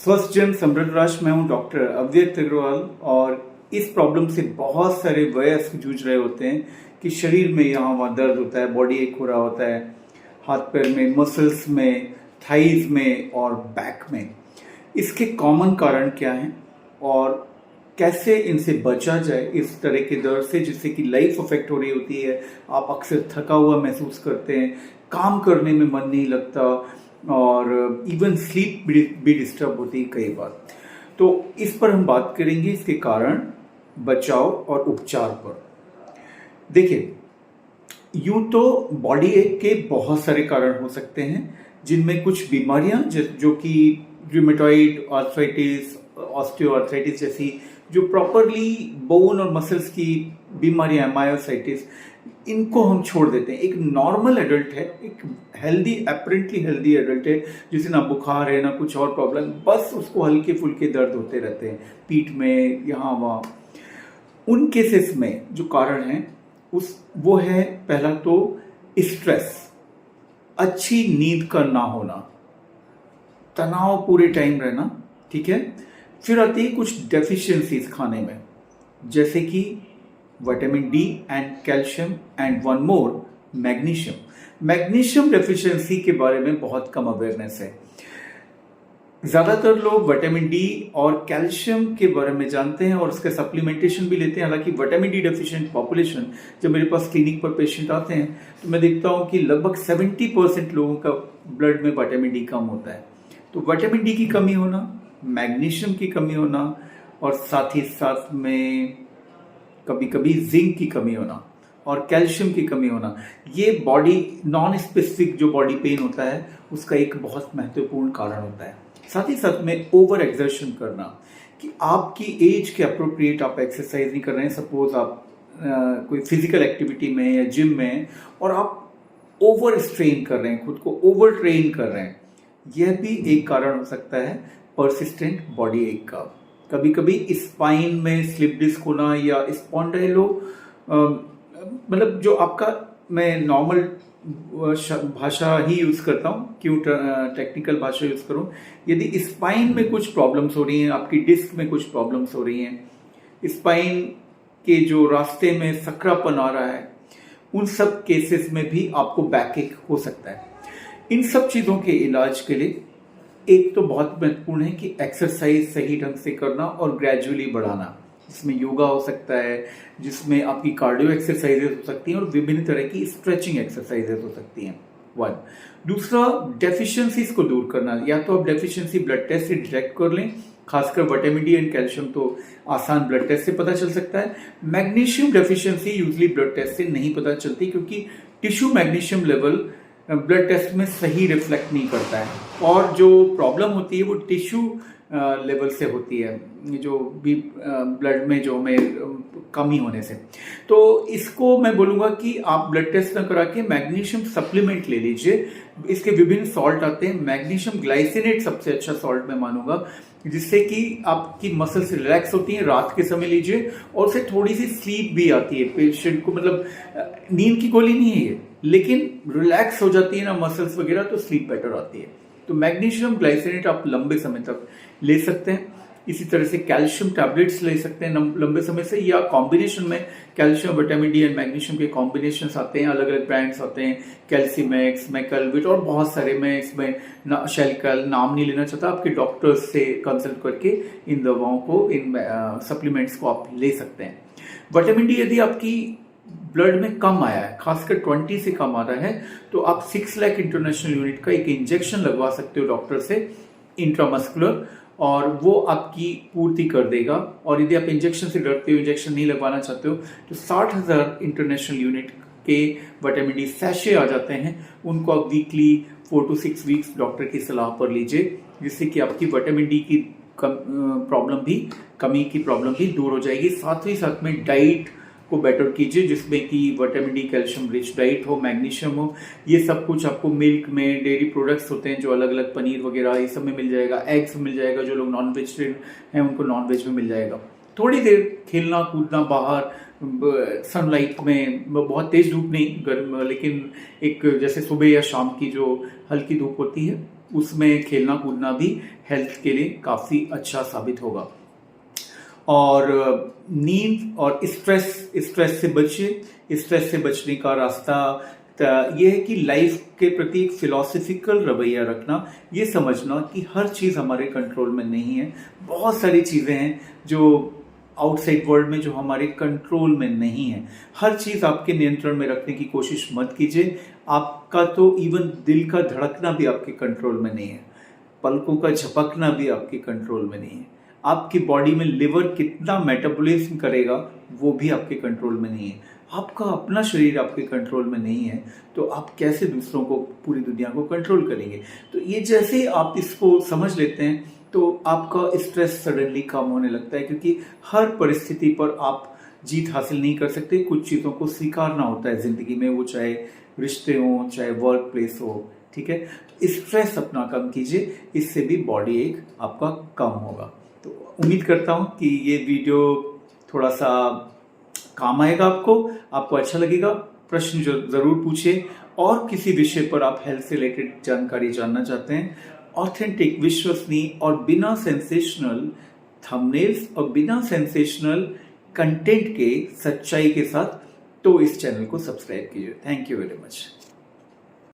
स्वस्थ जन समृद्ध राष्ट्र। मैं हूं डॉक्टर अव्यक्त अग्रवाल और इस प्रॉब्लम से बहुत सारे वयस्क जूझ रहे होते हैं कि शरीर में यहाँ वहाँ दर्द होता है, बॉडी एक हो रहा होता है, हाथ पैर में, मसल्स में, थाइज में और बैक में। इसके कॉमन कारण क्या हैं और कैसे इनसे बचा जाए इस तरह के दर्द से जिससे कि लाइफ अफेक्ट हो रही होती है। आप अक्सर थका हुआ महसूस करते हैं, काम करने में मन नहीं लगता और इवन स्लीप भी डिस्टर्ब होती है कई बार। तो इस पर हम बात करेंगे, इसके कारण, बचाव और उपचार पर। देखिए, यूं तो बॉडी एक के बहुत सारे कारण हो सकते हैं, जिनमें कुछ बीमारियां जो कि रूमेटॉइड आर्थराइटिस, ऑस्टियोआर्थराइटिस जैसी जो प्रॉपरली बोन और मसल्स की बीमारियां हैं, मायोसाइटिस, इनको हम छोड़ देते हैं। एक नॉर्मल एडल्ट है, एक हेल्दी, अपरेंटली हेल्दी एडल्ट है, जिसे ना बुखार है ना कुछ और प्रॉब्लम, बस उसको हल्के फुल्के दर्द होते रहते हैं पीठ में, यहाँ वहाँ। उन केसेस में जो कारण है वो है, पहला तो स्ट्रेस, अच्छी नींद का ना होना, तनाव पूरे टाइम रहना, ठीक है। फिर आती है कुछ डेफिशिएंसीज खाने में, जैसे कि vitamin D and calcium and one more, magnesium. Magnesium deficiency के बारे में बहुत कम अवेयरनेस है। ज्यादातर लोग विटामिन डी और कैल्शियम के बारे में जानते हैं और उसका सप्लीमेंटेशन भी लेते हैं। हालांकि विटामिन डी डेफिशिएंट पॉपुलेशन, जब मेरे पास क्लिनिक पर पेशेंट आते हैं तो मैं देखता हूं कि लगभग 70% लोगों का ब्लड में विटामिन डी कम होता है। तो विटामिन डी की कमी होना, मैग्नीशियम की कमी होना और साथ ही साथ में कभी कभी जिंक की कमी होना और कैल्शियम की कमी होना, ये बॉडी नॉन स्पेसिफिक जो बॉडी पेन होता है उसका एक बहुत महत्वपूर्ण कारण होता है। साथ ही साथ में ओवर एक्सर्शन करना, कि आपकी एज के अप्रोप्रिएट आप एक्सरसाइज नहीं कर रहे हैं। सपोज आप कोई फिजिकल एक्टिविटी में या जिम में हैं और आप ओवर स्ट्रेन कर रहे हैं, खुद को ओवर ट्रेन कर रहे हैं, यह भी एक कारण हो सकता है परसिस्टेंट बॉडी एक का। कभी कभी स्पाइन में स्लिप डिस्क होना या स्पॉन्डाइलो, मतलब जो आपका, मैं नॉर्मल भाषा ही यूज करता हूँ, क्यों टेक्निकल भाषा यूज करूँ। यदि स्पाइन में कुछ प्रॉब्लम्स हो रही हैं, आपकी डिस्क में कुछ प्रॉब्लम्स हो रही हैं, स्पाइन के जो रास्ते में सकरापन आ रहा है, उन सब केसेस में भी आपको बैकएक हो सकता है। इन सब चीजों के इलाज के लिए एक तो बहुत महत्वपूर्ण है कि एक्सरसाइज सही ढंग से करना और ग्रेजुअली बढ़ाना। जिसमें योगा हो सकता है, जिसमें आपकी कार्डियो एक्सरसाइजेज हो सकती हैं और विभिन्न तरह की स्ट्रेचिंग एक्सरसाइजेज हो सकती हैं। वन। दूसरा, डेफिशिएंसीज को दूर करना। या तो आप डेफिशिएंसी ब्लड टेस्ट से डिटेक्ट कर लें, खासकर विटामिन डी एंड कैल्शियम तो आसान ब्लड टेस्ट से पता चल सकता है। Magnesium deficiency usually blood test से नहीं पता चलती, क्योंकि tissue magnesium level blood test में सही रिफ्लेक्ट नहीं करता है और जो प्रॉब्लम होती है वो टिश्यू लेवल से होती है, जो भी ब्लड में जो में कमी होने से। तो इसको मैं बोलूँगा कि आप ब्लड टेस्ट ना करा के मैग्नीशियम सप्लीमेंट ले लीजिए। इसके विभिन्न सॉल्ट आते हैं, मैग्नीशियम ग्लाइसिनेट सबसे अच्छा सॉल्ट मैं मानूंगा, जिससे कि आपकी मसल्स रिलैक्स होती हैं। रात के समय लीजिए और उससे थोड़ी सी स्लीप भी आती है पेशेंट को, मतलब नींद की गोली नहीं है ये, लेकिन रिलैक्स हो जाती है ना मसल्स वगैरह, तो स्लीप बेटर आती है। तो मैग्नीशियम ग्लाइसिनेट आप लंबे समय तक ले सकते हैं। इसी तरह से कैल्शियम टैबलेट्स ले सकते हैं लंबे समय से, या कॉम्बिनेशन में calcium, vitamin D and magnesium के कॉम्बिनेशन आते हैं, अलग अलग ब्रांड्स आते हैं, कैल्सीमैक्स, मैकलविट और बहुत सारे। मैं इसमें शेलकल नाम नहीं लेना चाहता, आपके डॉक्टर से कंसल्ट करके इन दवाओं को, इन सप्लीमेंट्स को आप ले सकते हैं। विटामिन डी यदि आपकी ब्लड में कम आया है, खासकर 20 से कम आ रहा है, तो आप 6 लाख इंटरनेशनल यूनिट का एक इंजेक्शन लगवा सकते हो डॉक्टर से, इंट्रामस्कुलर, और वो आपकी पूर्ति कर देगा। और यदि आप इंजेक्शन से डरते हो, इंजेक्शन नहीं लगवाना चाहते हो, तो 60,000 इंटरनेशनल यूनिट के विटामिन डी सैशे आ जाते हैं, उनको आप वीकली 4 to 6 वीक्स डॉक्टर की सलाह पर लीजिए, जिससे कि आपकी विटामिन डी की प्रॉब्लम भी, कमी की प्रॉब्लम भी दूर हो जाएगी। साथ ही साथ में डाइट को बेटर कीजिए, जिसमें कि vitamin D calcium rich diet हो, मैग्नीशियम हो। ये सब कुछ आपको मिल्क में, डेयरी प्रोडक्ट्स होते हैं जो अलग अलग, पनीर वगैरह, ये सब में मिल जाएगा। एग्स में मिल जाएगा, जो लोग नॉन वेजिटेरियन हैं उनको नॉन वेज में मिल जाएगा। थोड़ी देर खेलना कूदना बाहर, सनलाइट में, बहुत तेज धूप नहीं, गर्म, लेकिन एक जैसे सुबह या शाम की जो हल्की धूप होती है, उसमें खेलना कूदना भी हेल्थ के लिए काफ़ी अच्छा साबित होगा। और नींद और स्ट्रेस से बचिए। स्ट्रेस से बचने का रास्ता ये है कि लाइफ के प्रति एक फिलोसफिकल रवैया रखना, ये समझना कि हर चीज़ हमारे कंट्रोल में नहीं है। बहुत सारी चीज़ें हैं जो आउटसाइड वर्ल्ड में जो हमारे कंट्रोल में नहीं है। हर चीज़ आपके नियंत्रण में रखने की कोशिश मत कीजिए। आपका तो इवन दिल का धड़कना भी आपके कंट्रोल में नहीं है, पलकों का झपकना भी आपके कंट्रोल में नहीं है, आपकी बॉडी में लिवर कितना मेटाबॉलिज्म करेगा वो भी आपके कंट्रोल में नहीं है। आपका अपना शरीर आपके कंट्रोल में नहीं है तो आप कैसे दूसरों को, पूरी दुनिया को कंट्रोल करेंगे। तो ये जैसे ही आप इसको समझ लेते हैं तो आपका स्ट्रेस सडनली कम होने लगता है, क्योंकि हर परिस्थिति पर आप जीत हासिल नहीं कर सकते। कुछ चीज़ों को स्वीकारना होता है ज़िंदगी में, वो चाहे रिश्ते हों चाहे वर्क प्लेस हो, ठीक है। तो स्ट्रेस अपना कम कीजिए, इससे भी बॉडी एक आपका कम होगा। तो उम्मीद करता हूँ कि ये वीडियो थोड़ा सा काम आएगा, आपको अच्छा लगेगा। प्रश्न ज़रूर पूछिए, और किसी विषय पर आप हेल्थ से रिलेटेड जानकारी जानना चाहते हैं, ऑथेंटिक, विश्वसनीय और बिना सेंसेशनल थंबनेल्स और बिना सेंसेशनल कंटेंट के, सच्चाई के साथ, तो इस चैनल को सब्सक्राइब कीजिए। Thank you very much.